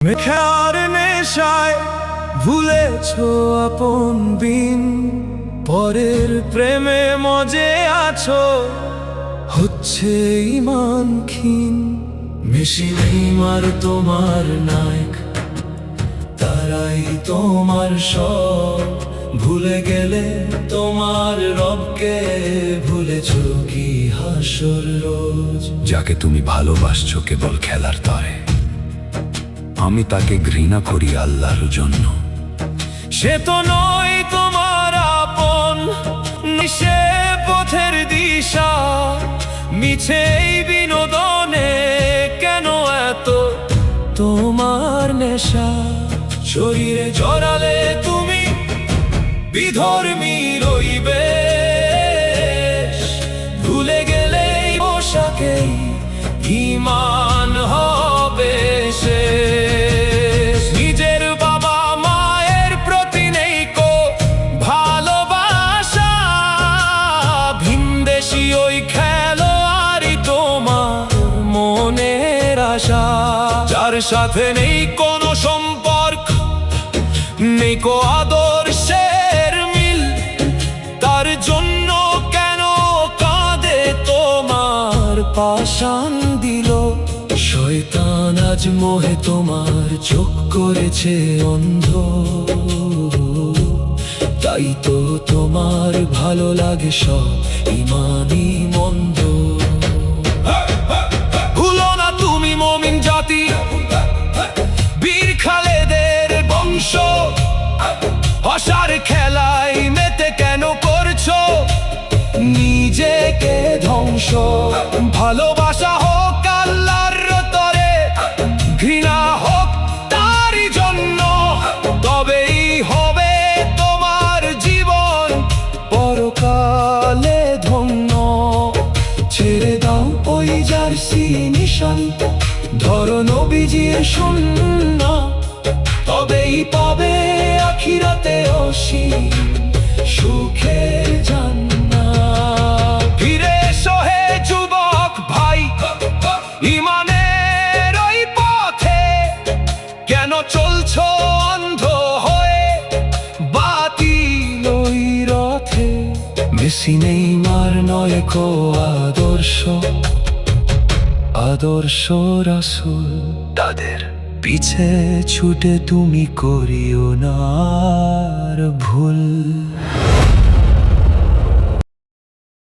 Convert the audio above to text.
মেঘার নেশায় ভুলেছ আপন বিন, পরের প্রেমে মজে আছো, হচ্ছে ইমান ক্ষীণ। মেসি নেইমার তোমার নায়ক, তারাই তোমার সব। ভুলে গেলে তোমার রবকে, ভুলেছ কি হাসর রোজ। যাকে তুমি ভালোবাসছো কেবল খেলার তরে, আমি তাকে ঘৃণা করি আল্লাহর জন্য। সে তো নয় তোমার আপন, নিশে পথের দিশা। মিছেই বিনোদনে কেন এত তোমার নেশা। শরীরে জড়ালে তুমি বিধর্মী রইবে, ভুলে গেলেই পোশাকেই ঈমান হবে শেষ। নিজের বাবা মায়ের প্রতি নেই কো ভালোবাসা, ভিনদেশী ওই খেলোয়াড়ই তোমার মনের আশা। যার সাথে নেই কোনো সম্পর্ক, নেই কো আদর্শের মিল, তার জন্য কেন কাঁদে তোমার পাষাণ দিল। শয়তান আজ মোহে তোমার চোখ করেছে অন্ধ, তাই তো তোমার ভালো লাগে সব ইমানি মন্দ। ভুলো না তুমি মুমিন জাতি, বীর খালেদের বংশ। হসার খেলায় মেতে কেন করছো নিজেকে ধ্বংস। ভালোবাসা হোক আল্লাহর তরে, ঘৃণা হোক তারই জন্য, তবেই হবে তোমার জীবন পরকালে ধন্য। ছেড়ে দাও ওই জার্সি নিশান, ধরো নবীজির সুন্নাহ, তবেই পাবে আখিরাতে অসীম সুখের জান্নাত। ফিরে এসো হে যুবক ভাই, ঈমানের ওই পথে। কেন চলছো অন্ধ হয়ে বাতিল ওই রথে। মেসি নেইমার নয় কো আদর্শ, আদর্শ রাসূল। তাদের পিছে ছুটে তুমি করিও না আর ভুল।